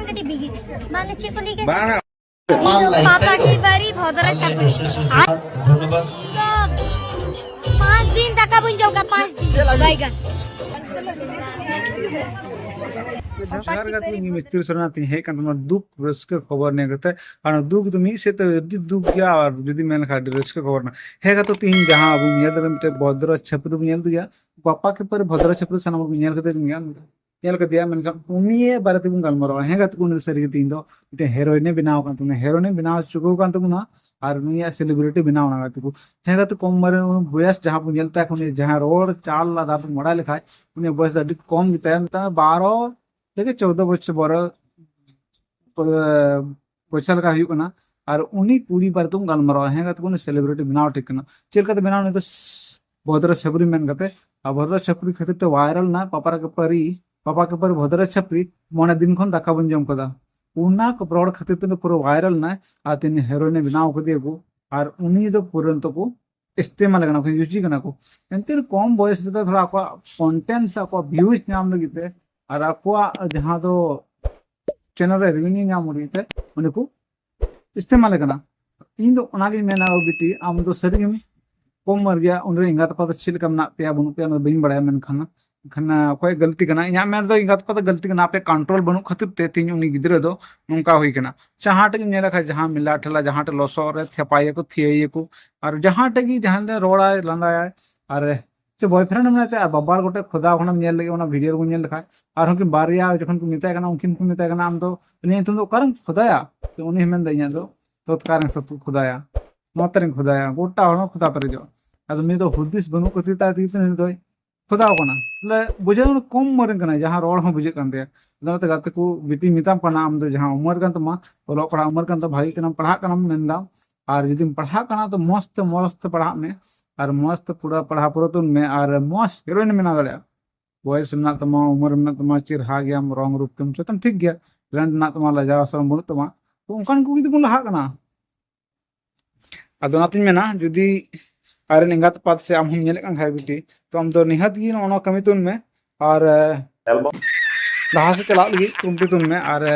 कटी बिगी माने चे को लेके बांगा पापा की बारी भदरा छापड़ी ধন্যবাদ 5 दिन तक बुन जाऊंगा 5 दिन बैगन शहर का तुम मिस्त्री सरनाती है kan तुम्हारा दुख रस्क खबर नहीं करता कारण दुख तो मी से तो दुख गया और यदि मैंने खा रस्क खबर ना है का तो तीन जहां अब मिया तो मिटे भद्र छपरी मियल दिया पापा के पर भद्र छपरी सना मियल करते मिया मियल कर दिया मैंने उन्हीं ये बारे तुम गलमरो है का तो कौन सरी के तीन दो इटे हेरोइन बनाओ का तुमने हेरोइन बनाओ चुको का तुम ना और नुया सेलिब्रिटी बनाओ ना तुको है का तो कम मरे बयस जहां मिलता है जहां रोड चाल ला दाप मोड़ा लिखा उन्हें बयस अभी कम गीता है 12 থেকে 14 বছর বড় বছর का हुआ और उन्हीं पूरी बार तुम गलमरो है तो सेलिब्रिटी बनाओ ठीक ना चलते बनाओ नहीं तो भद्र छपरी मेन करते और भद्र छपरी खातिर तो वायरल ना पापा के पर भद्र छपरी मन दिन खन दाका बन जम कदा उना को प्रोड खातिर तो पूरा वायरल ना और तीन हेरोइन बनाओ कर दिए को और उन्हीं तो पूरन तो को इस्तेमाल करना को यूज करना को एंते कम बयस तो थोड़ा आपका कंटेंट से आपका व्यूज नाम लगे और आपको जहाँ तो चैनल रेवेन्यू नाम रही उन्हें को इस्तेमाल करना इन दो उनागी मेना बिटी आम तो सरी में कम मर गया उन इंगात पा चिल का ना पे बनु पे बी बड़ा मेन खाना खाना कोई गलती करना इन मेन दो इंगात पा गलती करना पे कंट्रोल बनु खातिर ते तीन उनी गिद्रे दो नोंका हुई करना जहाँ टे नेला खा जहाँ मिला ठेला जहाँ टे लसो रे थेपाये को थिये को और जहाँ टे की जहाँ ले रोड़ा लंदाया और जो बॉयफ्रेंड में बाबार गोटे खुदा लगे भिडियो को लेखा और उनकिन बारिया जखन को मेता उनकिन को मेता आम तो तुम तो कारण खुदाया तो उन्हीं में तो कारण सब खुदाया मतरे खुदाया गोटा खुदा पर जो अब नहीं तो हुदिस बनू को तो खुदा बुझे कम मरे जहाँ रोड हो बुझे गाते को बीती मिताम आम तो जहाँ उमर कान तमा ओल पढ़ा उमर कान तो भाई पढ़ा मेनदा और जुदी पढ़ा तो मस्त मस्त पढ़ा में और मस्त पूरा पढ़ा पुरतुन में और मस्त हीरोइन में ना बयस में तमा उम्र में तमा चिरहा गया रंग रूप तुम चतम ठीक गया लैंड ना तमा लजाव सरम बनू तमा तो उनकान को बन लहा कना अदो नातिन में ना जुदी आरे इंगात पात से आम हम नेले कान खाय बिटी तो हम तो निहत गी ना कमी तुन में और लहा से चला लगी कुमटी तुन में और